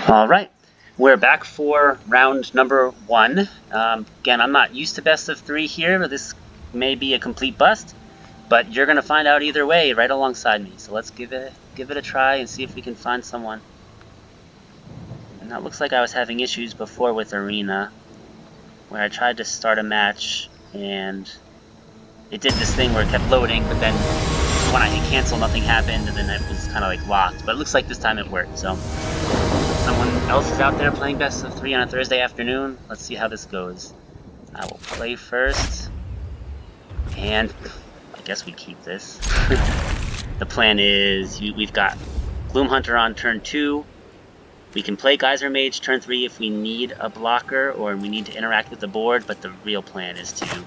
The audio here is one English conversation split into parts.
Alright, we're back for round number 1. Again, I'm not used to best of 3 here, but this may be a complete bust, but you're going to find out either way right alongside me. So let's give it a try and see if we can find someone. And that looks like I was having issues before with Arena, where I tried to start a match and it did this thing where it kept loading, but then when I hit cancel, nothing happened, and then it was kind of like locked. But it looks like this time it worked, so someone else is out there playing best of 3 on a Thursday afternoon. Let's see how this goes. I will play first, and I guess we keep this. The plan is we've got Gloom Hunter on turn 2. We can play Geyser Mage turn 3 if we need a blocker or we need to interact with the board, but the real plan is to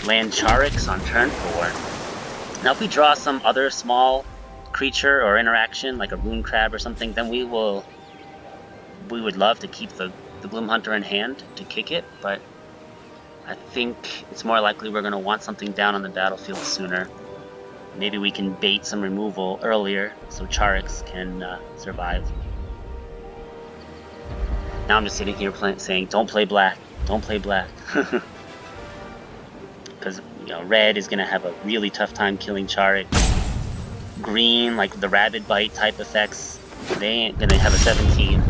land Charix on turn 4. Now if we draw some other small creature or interaction, like a Rune Crab or something, then we would love to keep the Gloom Hunter in hand to kick it, but I think it's more likely we're going to want something down on the battlefield sooner. Maybe we can bait some removal earlier so Charix can survive. Now I'm just sitting here saying, don't play black, don't play black. Because red is going to have a really tough time killing Charix. Green, like the Rabid Bite type effects, they ain't going to have a 17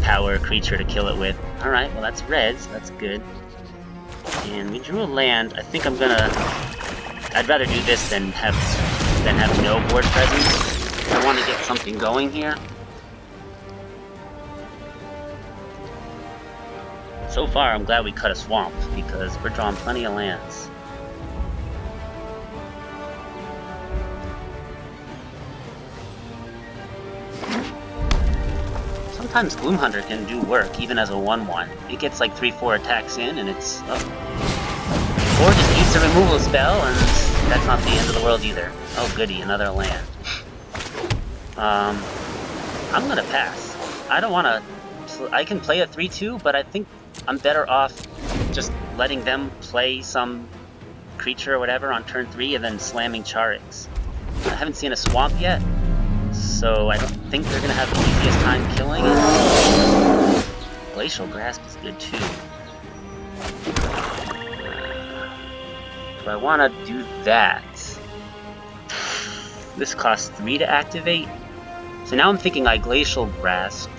power creature to kill it with. Alright, well that's red, so that's good. And we drew a land. I think I'd rather do this than have no board presence. I want to get something going here. So far, I'm glad we cut a swamp, because we're drawing plenty of lands. Sometimes Gloom Hunter can do work, even as a 1/1. It gets like 3-4 attacks in, and it's... Oh. Or just eats a removal spell, and that's not the end of the world either. Oh goody, another land. I'm gonna pass. I don't wanna... I can play a 3-2, but I think I'm better off just letting them play some creature or whatever on turn 3 and then slamming Charix. I haven't seen a swamp yet, so I don't think they're going to have the easiest time killing it. Glacial Grasp is good too. Do I want to do that? This costs 3 to activate. So now I'm thinking I Glacial Grasp.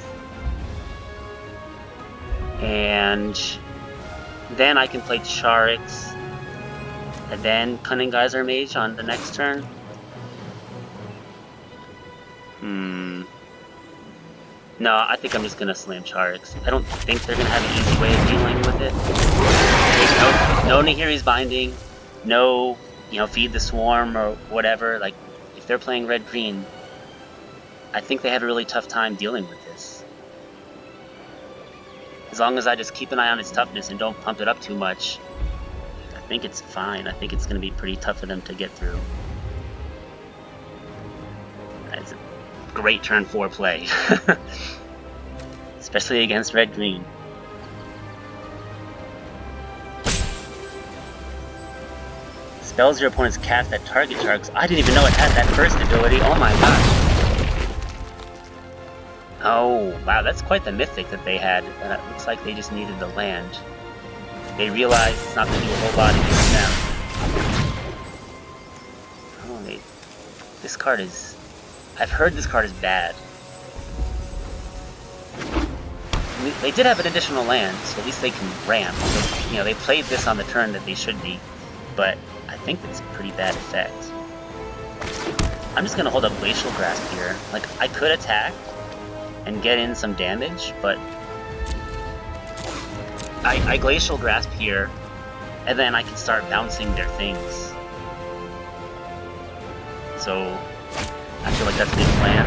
And then I can play Charix, and then Cunning Geyser Mage on the next turn. No, I think I'm just gonna slam Charix. I don't think they're gonna have an easy way of dealing with it. There's no Nahiri's Binding, no, Feed the Swarm or whatever. Like, if they're playing red-green, I think they have a really tough time dealing with this. As long as I just keep an eye on its toughness and don't pump it up too much, I think it's fine. I think it's going to be pretty tough for them to get through. That's a great turn 4 play. Especially against red-green. Spells your opponent's cast that target Charix. I didn't even know it had that first ability. Oh my gosh. Oh, wow, that's quite the mythic that they had. And it looks like they just needed the land. They realized it's not going to do a whole lot against them. Oh, this card is... I've heard this card is bad. They did have an additional land, so at least they can ramp. So, they played this on the turn that they should be, but I think it's a pretty bad effect. I'm just going to hold up Glacial Grasp here. Like, I could attack and get in some damage, but I Glacial Grasp here, and then I can start bouncing their things. So I feel like that's a good plan,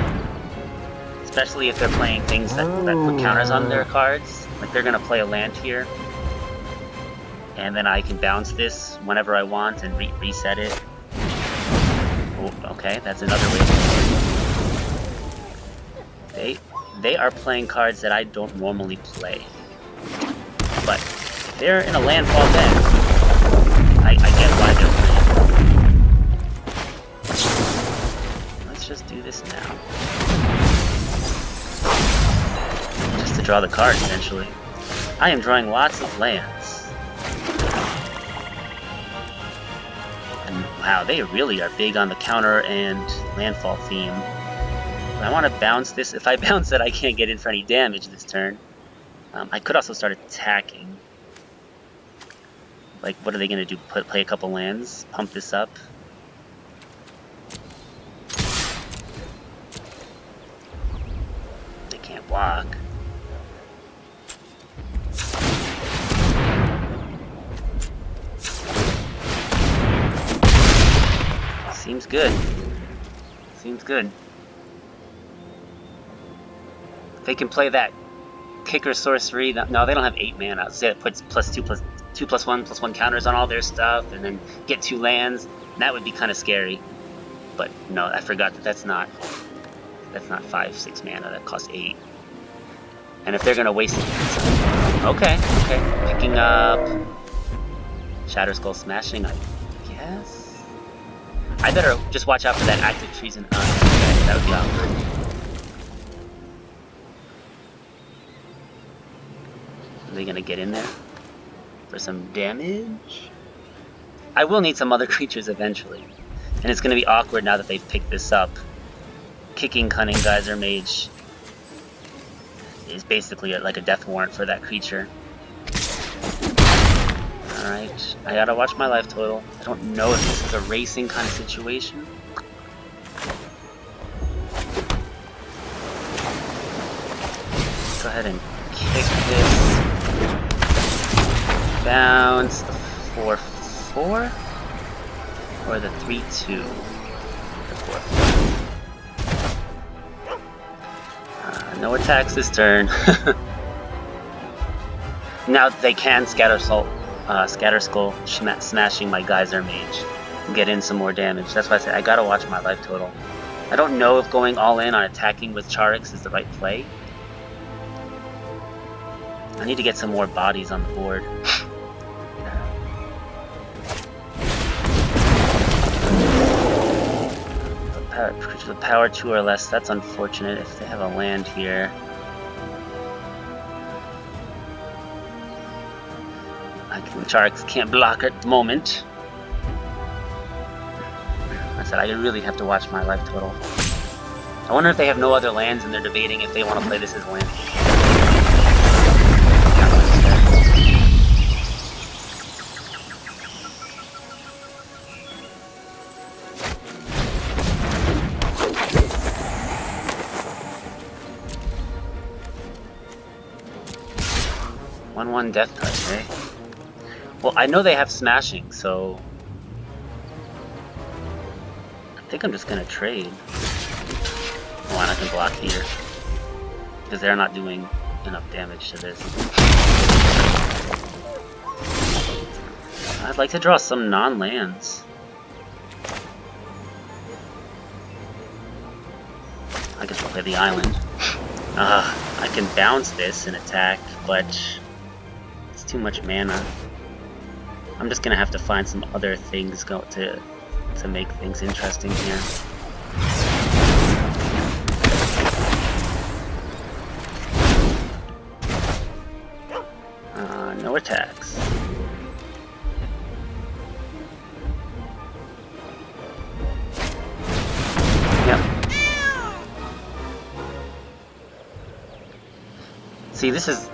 especially if they're playing things that put counters on their cards. Like, they're gonna play a land here, and then I can bounce this whenever I want and reset it. Oh, okay, that's another way to do it. They are playing cards that I don't normally play. But if they're in a landfall deck, I get why they're playing. Let's just do this now. just to draw the card, essentially. I am drawing lots of lands. And wow, they really are big on the counter and landfall theme. I want to bounce this. If I bounce it, I can't get in for any damage this turn. I could also start attacking. Like, what are they going to do? Play a couple lands? Pump this up? They can't block. Seems good. Seems good. If they can play that kicker sorcery. No, they don't have 8 mana. So it puts +2/+1/+1 counters on all their stuff, and then get 2 lands. That would be kind of scary. But no, I forgot that that's not 5/6 mana. That costs 8. And if they're gonna waste it, okay, picking up Shatter Skull Smashing, I guess. I better just watch out for that active treason. That would be awkward. Are they gonna get in there for some damage? I will need some other creatures eventually, and it's gonna be awkward now that they've picked this up. Kicking Cunning Geyser Mage is basically like a death warrant for that creature. Alright, I gotta watch my life total. I don't know if this is a racing kind of situation. Go ahead and kick this. Bounce the 4/4 or the 3/2. The 4/4. No attacks this turn. Now they can Scatter Skull smashing my Geyser Mage and get in some more damage. That's why I said I gotta watch my life total. I don't know if going all in on attacking with Charix is the right play. I need to get some more bodies on the board. Creatures with power 2 or less, that's unfortunate if they have a land here. Charix can't block at the moment. I said I really have to watch my life total. I wonder if they have no other lands and they're debating if they want to play this as land. 1/1 death touch, eh? Well, I know they have smashing, so I think I'm just gonna trade. Oh, and I can block here because they're not doing enough damage to this. I'd like to draw some non-lands. I guess I'll play the island. I can bounce this and attack, but it's too much mana. I'm just gonna have to find some other things to make things interesting here. No attacks. Yep. See, this is...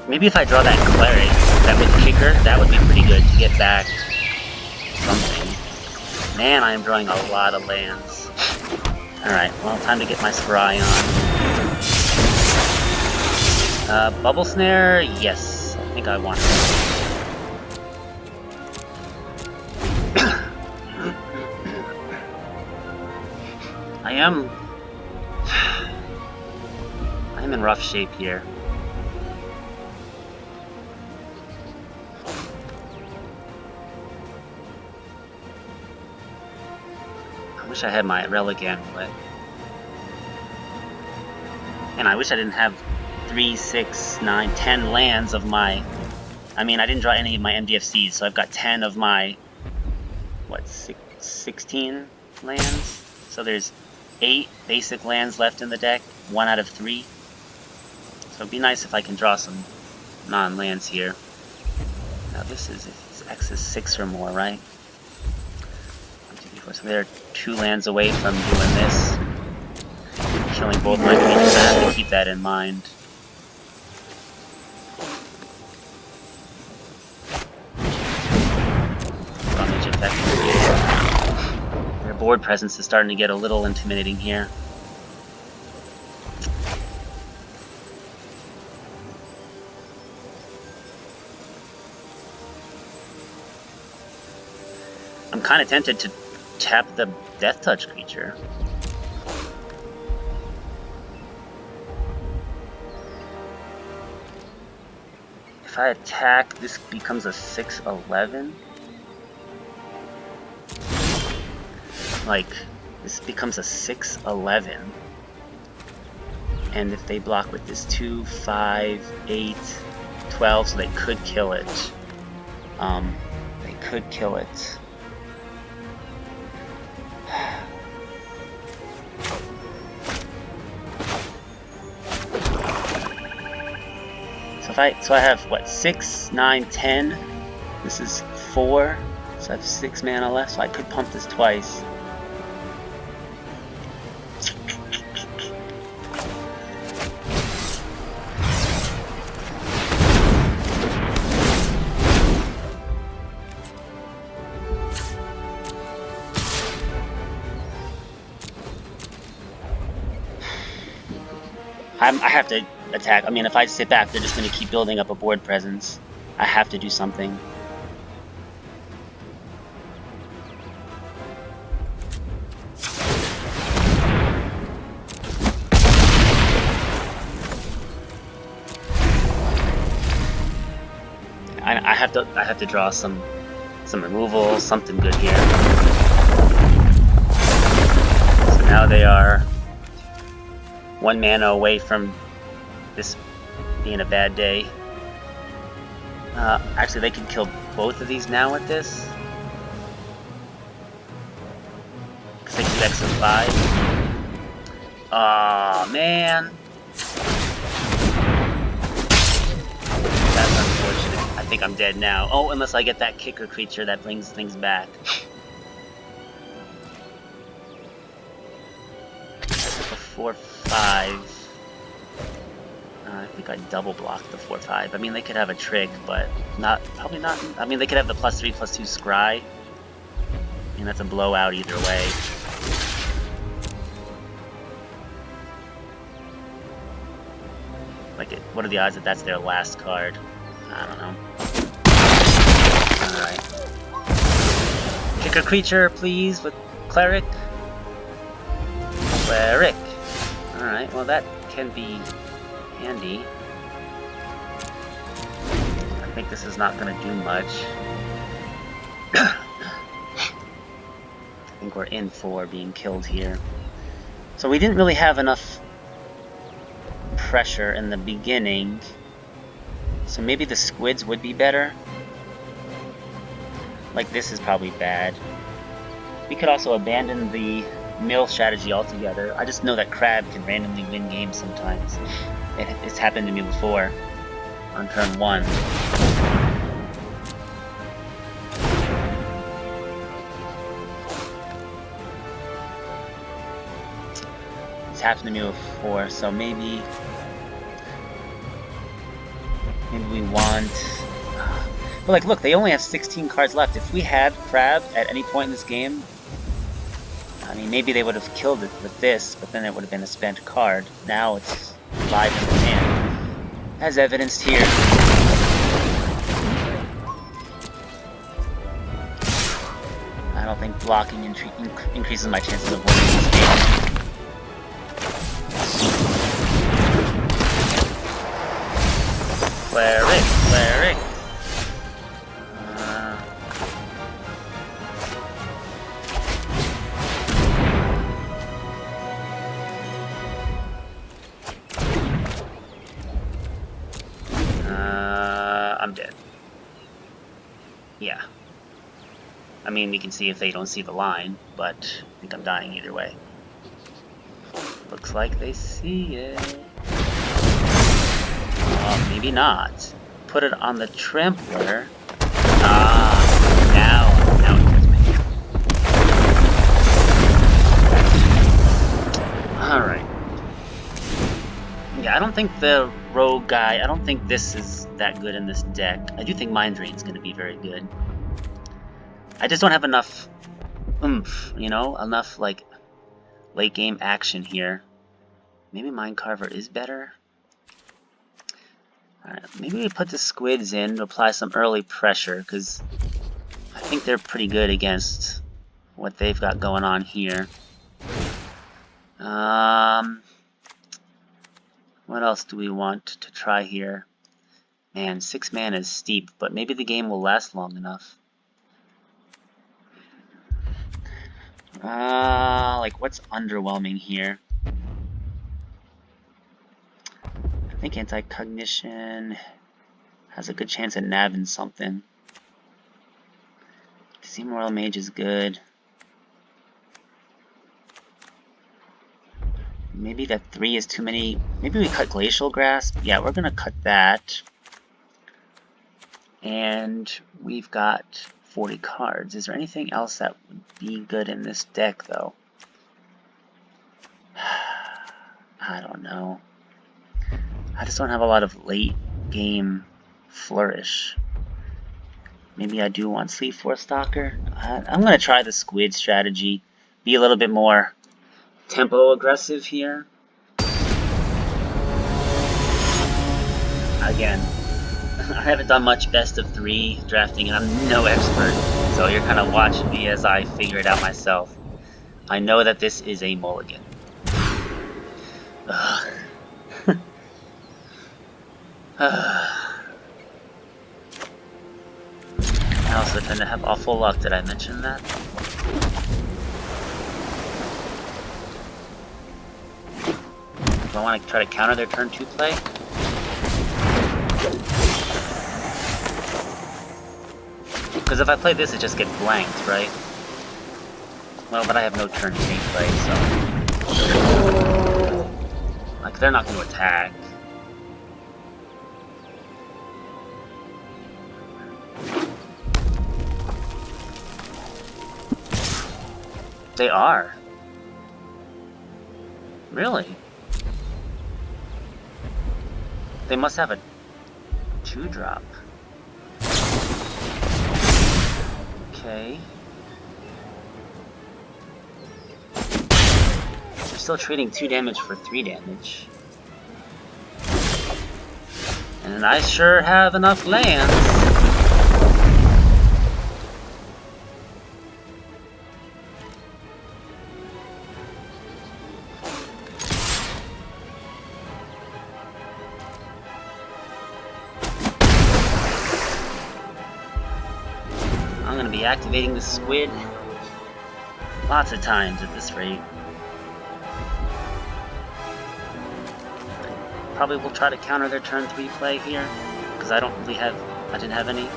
Maybe if I draw that Cleric, that with Kicker, that would be pretty good to get back something. Man, I am drawing a lot of lands. Alright, well, time to get my Scry on. Bubble Snare? Yes. I think I want it. I am in rough shape here. I wish I had my Relic Amulet. And I wish I didn't have 3, 6, 9, 10 lands of my... I mean, I didn't draw any of my MDFCs, so I've got 10 of my... What, 16 lands? So there's 8 basic lands left in the deck, 1 out of 3. So it'd be nice if I can draw some non-lands here. Now this is X is 6 or more, right? 1, 2, 3, 4. So they're 2 lands away from doing this. Killing both my creatures. I have to keep that in mind. Damage effect. Their board presence is starting to get a little intimidating here. I'm kind of tempted to tap the Death Touch creature. If I attack, this becomes a 6/11. Like, this becomes a 6/11. And if they block with this 2, 5, 8, 12, so they could kill it. They could kill it. So I have what, 6, 9, 10. This is 4, so I have 6 mana left. So I could pump this twice. I have to attack. I mean, if I sit back, they're just going to keep building up a board presence. I have to do something. I have to draw some removal, something good here. So now they are 1 mana away from this being a bad day. Actually, they can kill both of these now with this. 6 X of 5. Aw, man. That's unfortunate. I think I'm dead now. Oh, unless I get that kicker creature that brings things back. A 4/5. I think I double blocked the 4/5. I mean, they could have a trick, but probably not. I mean, they could have the +3/+2 scry. I mean, that's a blowout either way. Like, what are the odds that that's their last card? I don't know. Alright. Kick a creature, please, with Cleric. Cleric. Alright, well that can be handy. I think this is not going to do much. I think we're in for being killed here. So we didn't really have enough pressure in the beginning. So maybe the squids would be better. Like, this is probably bad. We could also abandon the mill strategy altogether. I just know that Crab can randomly win games sometimes. It's happened to me before on turn 1. It's happened to me before, so maybe we want... But like, look, they only have 16 cards left. If we had Crab at any point in this game, I mean, maybe they would have killed it with this, but then it would have been a spent card. Now it's live in the hand, as evidenced here. I don't think blocking increases my chances of winning this game. Cleric. I'm dead. Yeah. I mean, we can see if they don't see the line, but I think I'm dying either way. Looks like they see it. Oh, maybe not. Put it on the trampler. Ah, now it gets me. Alright. Yeah, I don't think the rogue guy, I don't think this is that good in this deck. I do think Mind Drain's going to be very good. I just don't have enough oomph, you know? Enough, like, late game action here. Maybe Mind Carver is better? Alright, maybe we put the squids in to apply some early pressure, because I think they're pretty good against what they've got going on here. What else do we want to try here? Man, 6 mana is steep, but maybe the game will last long enough. Like, what's underwhelming here? I think Anti-Cognition has a good chance at nabbing something. Seamoral Mage is good. Maybe that 3 is too many. Maybe we cut Glacial Grasp. Yeah, we're gonna cut that. And we've got 40 cards. Is there anything else that would be good in this deck, though? I don't know. I just don't have a lot of late game flourish. Maybe I do want Sleep Force Stalker. I'm going to try the squid strategy. Be a little bit more tempo aggressive here. Again, I haven't done much best of 3 drafting, and I'm no expert. So you're kind of watching me as I figure it out myself. I know that this is a mulligan. I also tend to have awful luck. Did I mention that? Do I want to try to counter their turn 2 play? Because if I play this, it just gets blanked, right? Well, but I have no turn 3 play, so... Like, they're not going to attack. They are. Really? They must have a 2-drop. Okay. They're still trading 2 damage for 3 damage. And I sure have enough lands. I'm gonna be activating the squid lots of times at this rate. Probably will try to counter their turn 3 play here, because I didn't have any.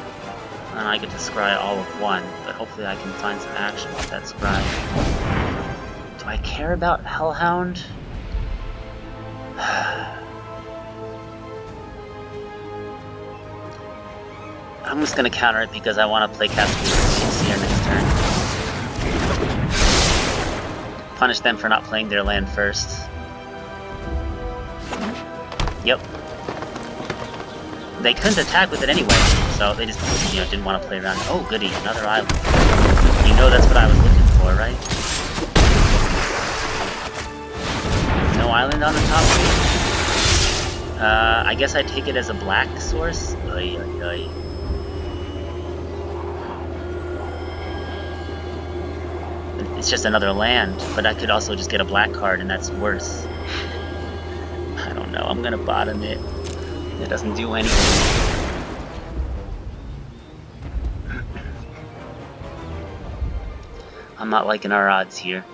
And I get to scry all of 1, but hopefully I can find some action with that scry. Do I care about Hellhound? I'm just gonna counter it because I want to play Castle here next turn. Punish them for not playing their land first. Yep. They couldn't attack with it anyway, so they just, didn't want to play around. Oh, goody, another island. You know that's what I was looking for, right? No island on the top? I guess I take it as a black source? Oy, oy, oy. It's just another land, but I could also just get a black card, and that's worse. I don't know, I'm gonna bottom it. It doesn't do anything. I'm not liking our odds here.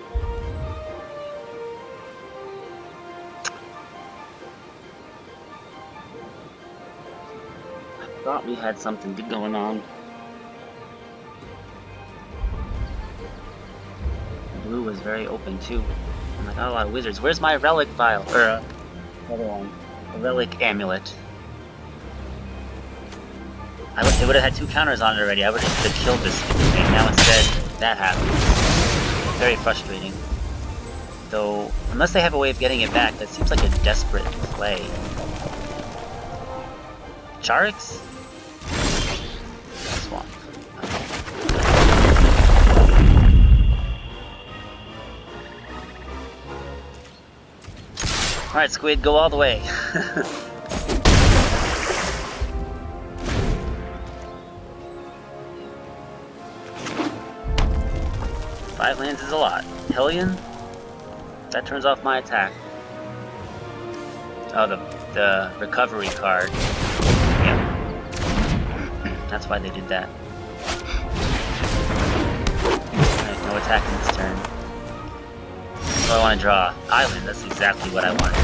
I thought we had something good going on. Blue was very open too. And I got a lot of wizards. Where's my relic vial? Or, other one. A relic amulet. It would have had 2 counters on it already. I would have killed this stupid thing. Now instead, that happens. Very frustrating. Though, unless they have a way of getting it back, that seems like a desperate play. Charix? Swamp. Alright, Squid, go all the way. 5 lands is a lot. Hellion? That turns off my attack. Oh, the recovery card. Yeah. That's why they did that. There's no attack in this turn. So I want to draw Island. That's exactly what I want for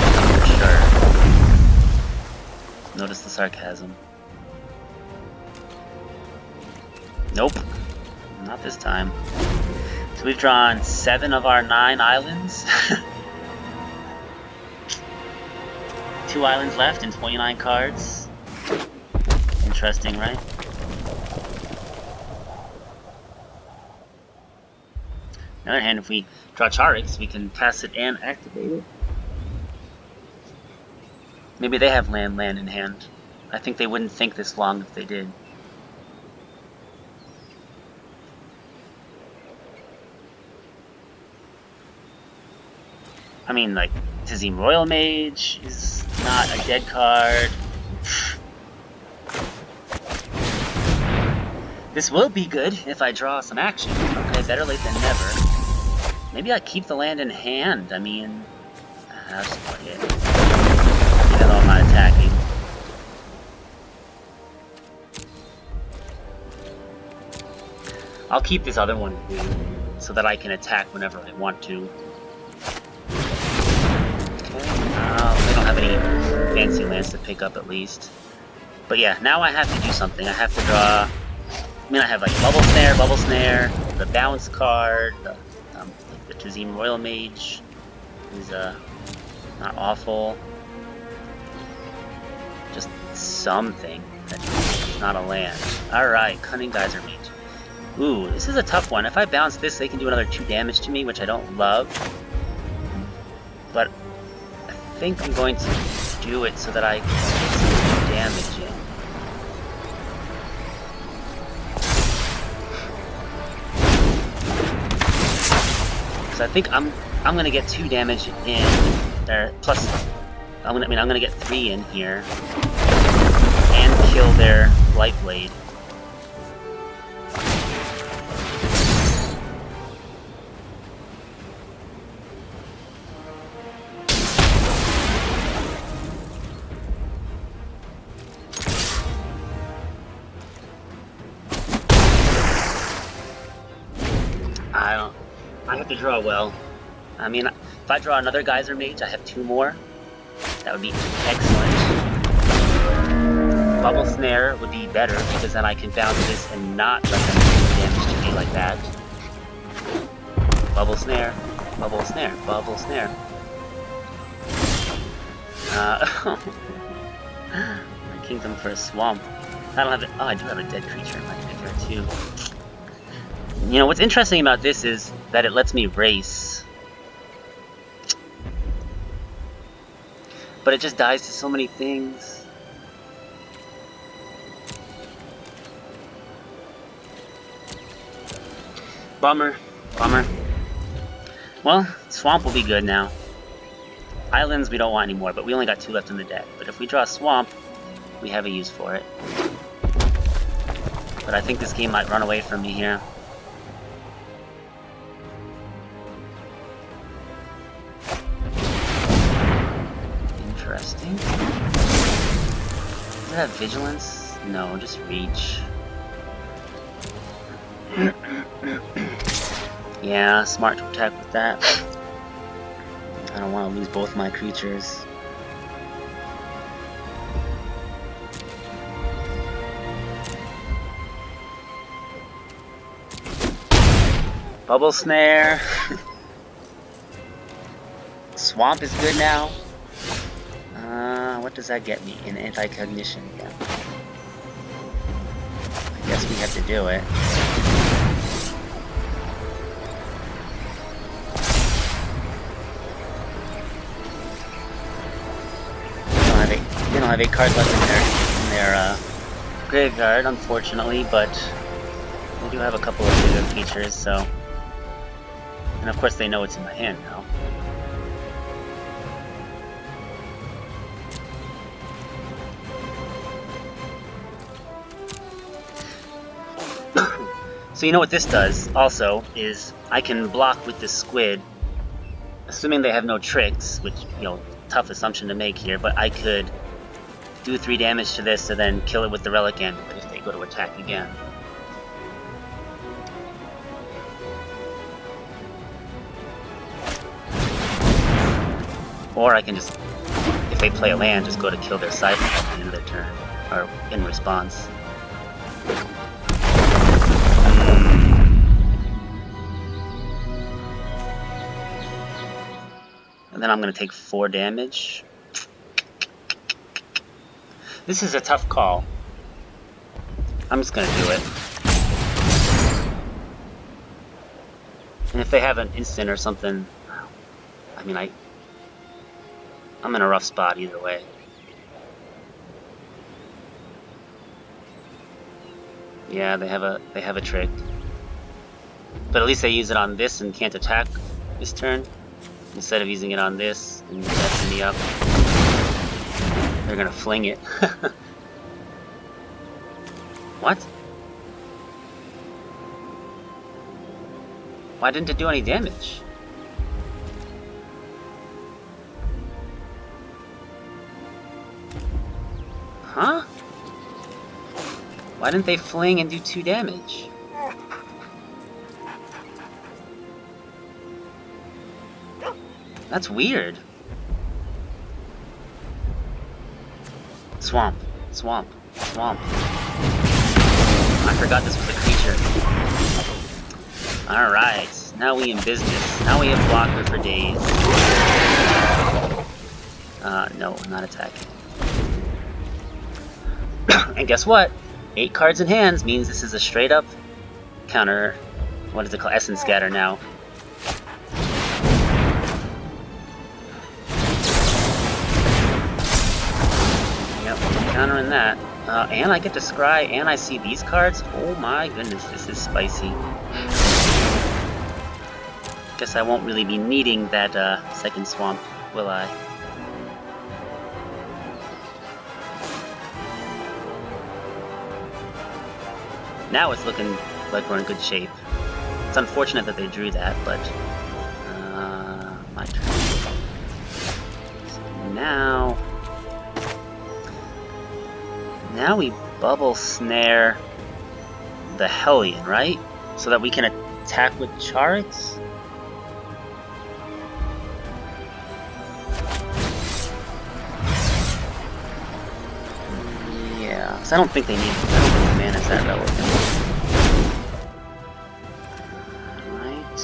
sure. Notice the sarcasm. Nope. Not this time. So we've drawn 7 of our 9 islands. 2 islands left and 29 cards. Interesting, right? On the other hand, if we draw Charix, we can pass it and activate it. Maybe they have land in hand. I think they wouldn't think this long if they did. I mean, like, Tizim Royal Mage is not a dead card. This will be good if I draw some action. Okay, better late than never. Maybe I keep the land in hand. I mean, that's about it. Even though I'm not attacking. I'll keep this other one so that I can attack whenever I want to. They don't have any fancy lands to pick up at least. But yeah, now I have to do something. I have to draw... I mean, I have like Bubble Snare, the Bounce card, the Tizim Royal Mage is not awful. Just something that's not a land. Alright, Cunning Geyser Mage. Ooh, this is a tough one. If I bounce this, they can do another 2 damage to me, which I don't love. But I think I'm going to do it so that I can get some damage in. So I think I'm gonna get 2 damage in there. Plus, I'm gonna get 3 in here and kill their Blightblade. I have to draw well. I mean, if I draw another Geyser Mage, I have 2 more. That would be excellent. Bubble Snare would be better, because then I can bounce this and not let them do damage to me like that. Bubble Snare, Bubble Snare, Bubble Snare. My Kingdom for a Swamp. I don't have it. Oh, I do have a dead creature in my graveyard too. You know, what's interesting about this is that it lets me race. But it just dies to so many things. Bummer. Bummer. Well, Swamp will be good now. Islands we don't want anymore, but we only got 2 left in the deck. But if we draw a Swamp, we have a use for it. But I think this game might run away from me here. Interesting. Does it have Vigilance? No, just Reach. Yeah, smart to attack with that. I don't want to lose both my creatures. Bubble Snare. Swamp is good now. What does that get me? An Anti-Cognition, yeah. guess we have to do it. They don't have 8 cards left in their graveyard, unfortunately, but they do have a couple of bigger features, so... And of course they know it's in my hand now. So you know what this does, also, is I can block with this squid, assuming they have no tricks, which, you know, tough assumption to make here, but I could do 3 damage to this and then kill it with the Relic Amulet if they go to attack again. Or I can just, if they play a land, just go to kill their Siphon at the end of their turn, or in response. And then I'm going to take 4 damage. This is a tough call. I'm just going to do it. And if they have an instant or something, I mean, I'm in a rough spot either way. Yeah, they have a trick. But at least they use it on this and can't attack this turn. Instead of using it on this and messing me up, they're gonna fling it. What? Why didn't it do any damage? Huh? Why didn't they fling and do 2 damage? That's weird. Swamp. Swamp. Swamp. I forgot this was a creature. Alright, now we in business. Now we have blocker for days. No, not attacking. And guess what? 8 cards in hands means this is a straight up counter. What is it called? Essence Scatter now. Countering that. And I get to scry, and I see these cards. Oh my goodness, this is spicy. Guess I won't really be needing that second swamp, will I? Now it's looking like we're in good shape. It's unfortunate that they drew that, but... my turn. So now we bubble snare the Hellion, right? So that we can attack with Charix? Yeah, because I don't think they need mana is that relevant. Alright.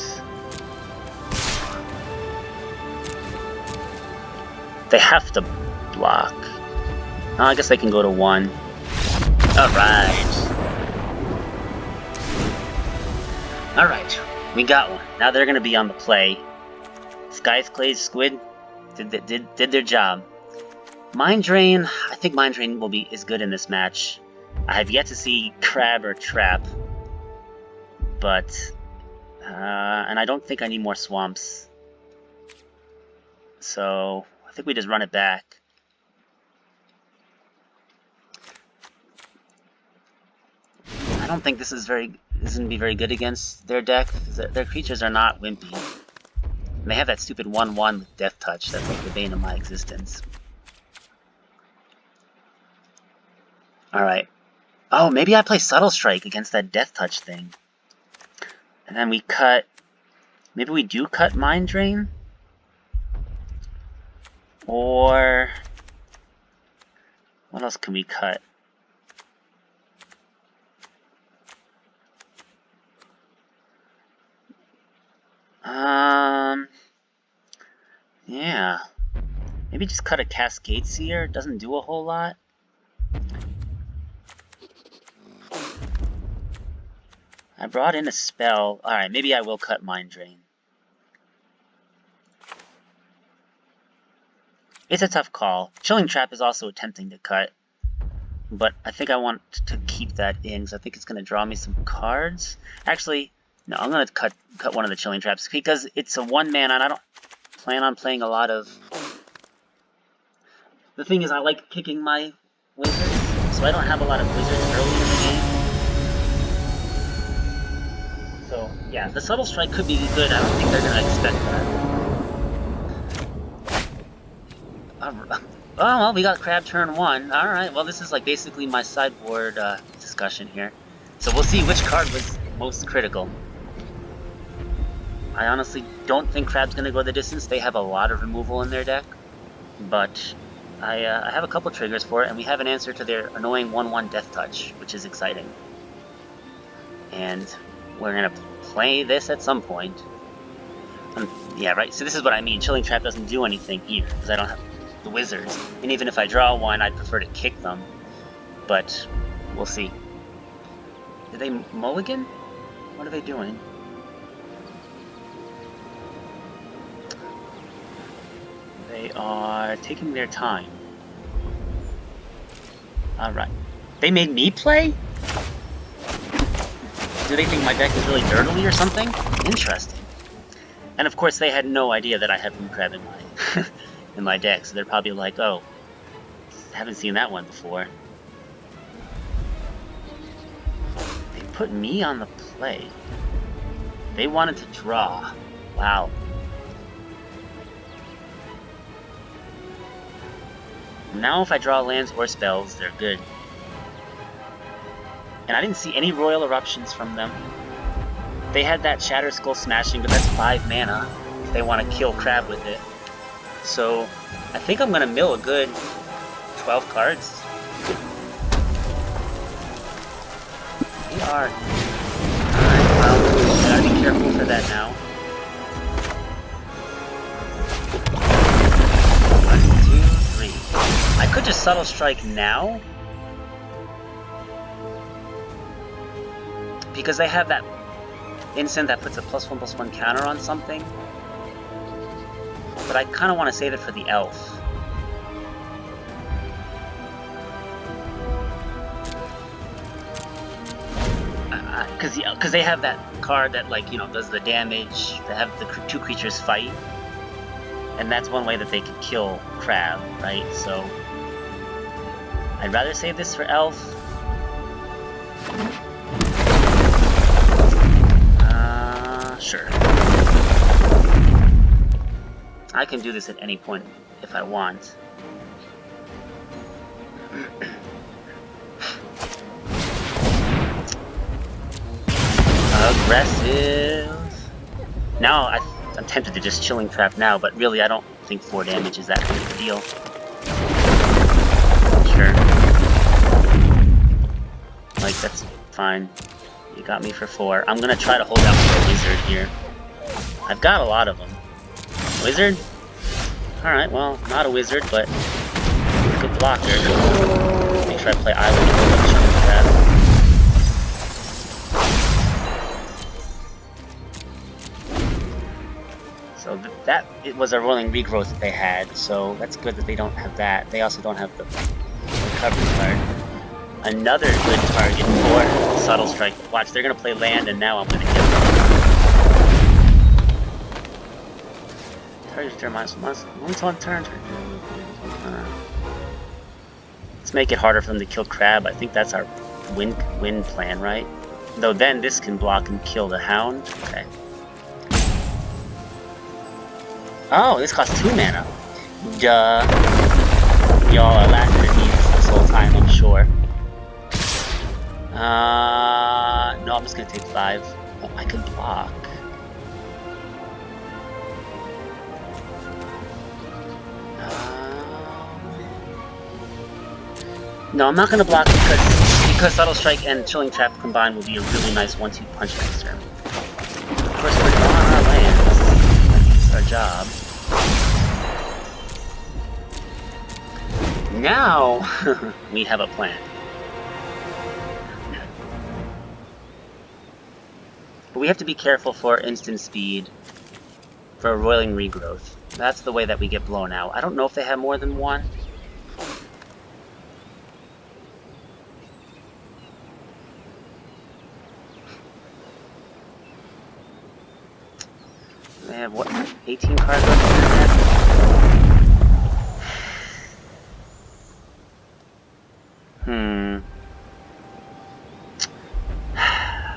They have to block. Oh, I guess they can go to 1. Alright. Alright, we got one. Now they're gonna be on the play. Skyclaze Squid did their job. Mind Drain, I think Mind Drain is good in this match. I have yet to see Crab or Trap. But and I don't think I need more swamps. So I think we just run it back. I don't think this is gonna be very good against their deck. Their creatures are not wimpy. And they have that stupid 1/1 with Death Touch. That's like the bane of my existence. Alright. Oh, maybe I play Subtle Strike against that Death Touch thing. And then we cut... Maybe we do cut Mind Drain? Or... what else can we cut? Yeah. Maybe just cut a Cascade Seer. It doesn't do a whole lot. I brought in a spell. Alright, maybe I will cut Mind Drain. It's a tough call. Chilling Trap is also tempting to cut. But I think I want to keep that in, because I think it's going to draw me some cards. Actually, no, I'm going to cut one of the Chilling Traps, because it's a 1-mana, and I don't plan on playing a lot of... The thing is, I like picking my wizards, so I don't have a lot of wizards early in the game. So, yeah, the Subtle Strike could be good. I don't think they're going to expect that. Oh, well, we got Crab turn 1. Alright, well, this is like basically my sideboard discussion here. So we'll see which card was most critical. I honestly don't think Crab's going to go the distance. They have a lot of removal in their deck. But I have a couple triggers for it, and we have an answer to their annoying 1/1 Death Touch, which is exciting. And we're going to play this at some point. Yeah, right, so this is what I mean. Chilling Trap doesn't do anything here, because I don't have the wizards, and even if I draw one, I'd prefer to kick them, but we'll see. Did they mulligan? What are they doing? They are taking their time. Alright. They made me play? Do they think my deck is really dirtily or something? Interesting. And of course they had no idea that I had Blue Crab in my in my deck, so they're probably like, oh, haven't seen that one before. They put me on the play. They wanted to draw. Wow. Now if I draw lands or spells, they're good. And I didn't see any Royal Eruptions from them. They had that Shatter Skull Smashing, but that's 5 mana if they want to kill Crab with it. So, I think I'm going to mill a good 12 cards. We are... Alright, well, I gotta be careful for that now. 1, 2, 3. I could just Subtle Strike now. Because they have that instant that puts a +1/+1 counter on something. But I kind of want to save it for the elf. Because they have that card that, like, you know, does the damage. They have the 2 creatures fight. And that's one way that they can kill Crab, right? So I'd rather save this for elf. Sure. I can do this at any point if I want. Aggressive. Now I'm tempted to just Chilling Trap now, but really I don't think 4 damage is that big of a deal. Sure. Like, that's fine. You got me for 4. I'm gonna try to hold out for a wizard here. I've got a lot of them. Wizard? Alright, well, not a wizard, but a good blocker. Make sure I play Island and hold up Chilling Trap. So that it was a rolling regrowth that they had, so that's good that they don't have that. They also don't have the recovery card. Another good target for Subtle Strike. Watch, they're gonna play land, and now I'm gonna kill them. Target turn -1. Only on turn. Let's make it harder for them to kill Crab. I think that's our win plan, right? Though then this can block and kill the Hound. Okay. Oh, this costs 2 mana. Duh. Y'all are laughing at me this whole time, I'm sure. No, I'm just gonna take 5. Oh, I can block. No, I'm not gonna block because Subtle Strike and Chilling Trap combined will be a really nice 1/2 punch next turn. Of course, we're drawing our lands. It's our job. Now we have a plan. But we have to be careful for instant speed, for roiling regrowth. That's the way that we get blown out. I don't know if they have more than one. They have, what, 18 cards left in their deck?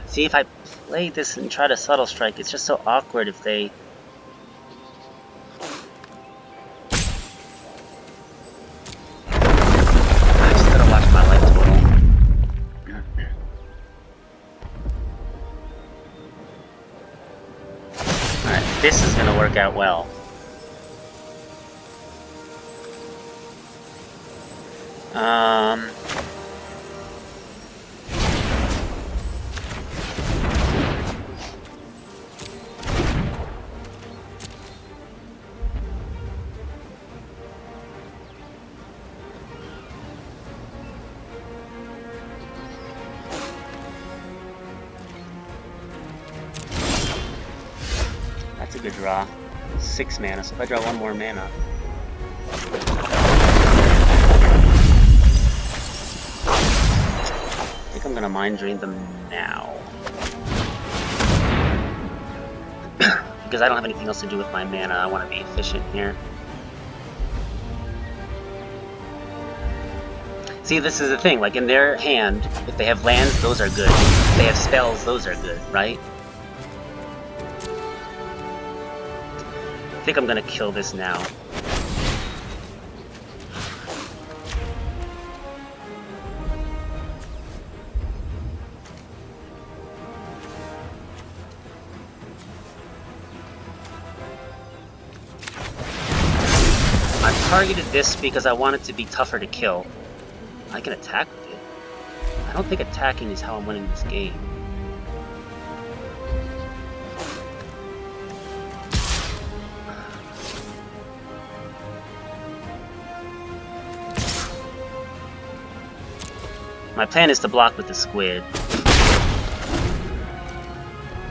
See, if I play this and try to Subtle Strike, it's just so awkward if they... I just gotta watch my life total. Alright, this is gonna work out well. That's a good draw. 6 mana, so if I draw 1 more mana. I think I'm gonna Mind Drain them now. Because I don't have anything else to do with my mana, I want to be efficient here. See, this is the thing, like in their hand, if they have lands, those are good. If they have spells, those are good, right? I think I'm gonna kill this now. I targeted this because I want it to be tougher to kill. I can attack with it. I don't think attacking is how I'm winning this game. My plan is to block with the squid.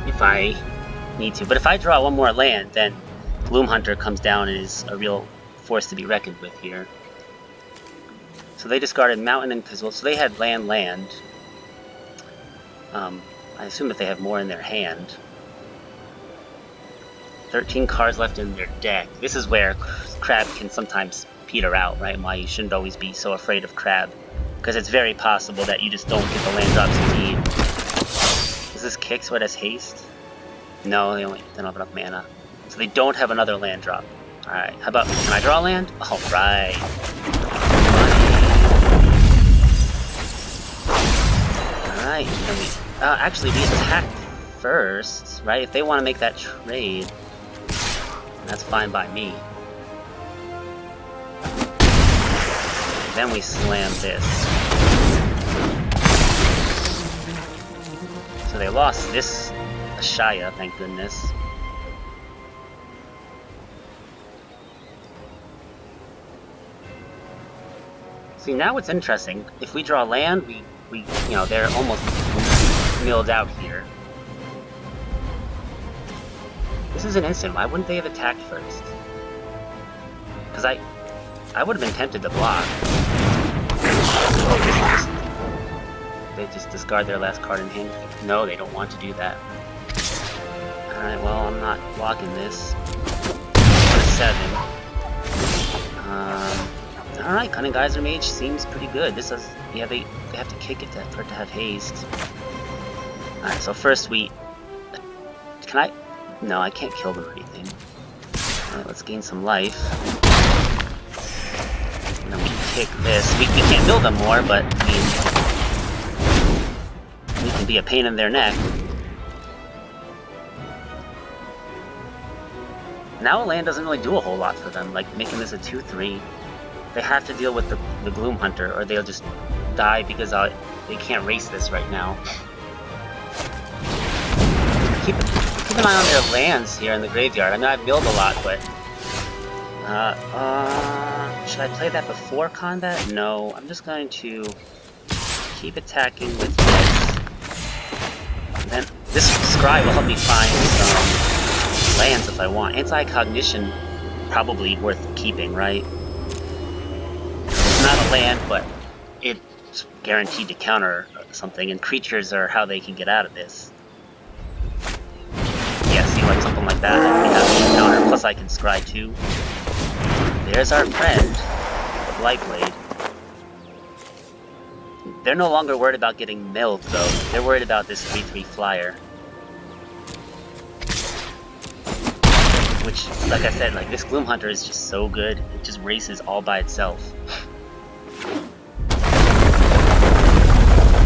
If I need to. But if I draw 1 more land, then Gloom Hunter comes down and is a real force to be reckoned with here. So they discarded Mountain and Pizzle, so they had land. I assume that they have more in their hand. 13 cards left in their deck. This is where Crab can sometimes peter out, right? And why you shouldn't always be so afraid of Crab. Because it's very possible that you just don't get the land drops you need. Does this kick so it has haste? No, they don't have enough mana. So they don't have another land drop. Alright, how about, can I draw a land? Alright. Alright, actually we attack first, right? If they want to make that trade, that's fine by me. Then we slam this. So they lost this Ashaya, thank goodness. See, now what's interesting, if we draw land, we you know, they're almost milled out here. This is an instant, why wouldn't they have attacked first? Because I would have been tempted to block. They just discard their last card in hand. No, they don't want to do that. Alright, well, I'm not blocking this. 7. Alright, Cunning Geyser Mage seems pretty good. This is, yeah, they have to kick it for it to have haste. Alright, so first we... Can I... No, I can't kill them or anything. Alright, let's gain some life. And then we kick this. We can't build them more, but I mean, we can be a pain in their neck. Now a land doesn't really do a whole lot for them, like making this a 2-3. They have to deal with the Gloom Hunter, or they'll just die because they can't race this right now. Keep an eye on their lands here in the graveyard. I mean, I've milled a lot, but... should I play that before combat? No, I'm just going to keep attacking with this. And then this Scry will help me find some lands if I want. Anti-cognition, probably worth keeping, right? It's not a land, but it's guaranteed to counter something, and creatures are how they can get out of this. Yeah, see, like something like that, we have the counter, plus I can scry too. There's our friend, the Blightblade. They're no longer worried about getting milled, though. They're worried about this 3/3 flyer. Which, like I said, like this Gloom Hunter is just so good. It just races all by itself.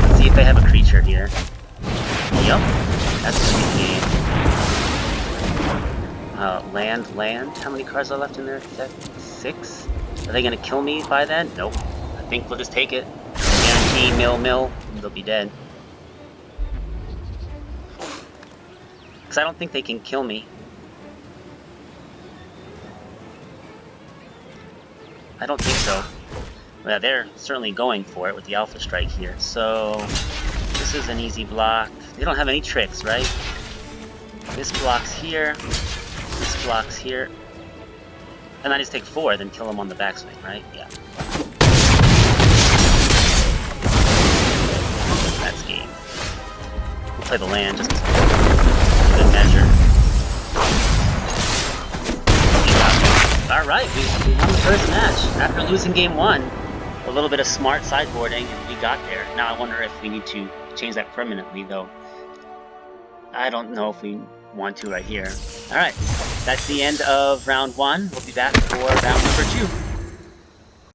Let's see if they have a creature here. Yup, that's a good game. Land. How many cards are left in their deck? 6? Are they gonna kill me by then? Nope. I think we'll just take it. Guarantee mill, they'll be dead. Because I don't think they can kill me. I don't think so. Yeah, they're certainly going for it with the Alpha Strike here. So, this is an easy block. They don't have any tricks, right? This blocks here. This blocks here. And I just take 4, then kill them on the backswing, right? Yeah. That's game. We'll play the land just as good measure. Alright, we won the first match. After losing game 1, a little bit of smart sideboarding, and we got there. Now I wonder if we need to change that permanently, though. I don't know if we want to right here. Alright, that's the end of round 1. We'll be back for round number 2.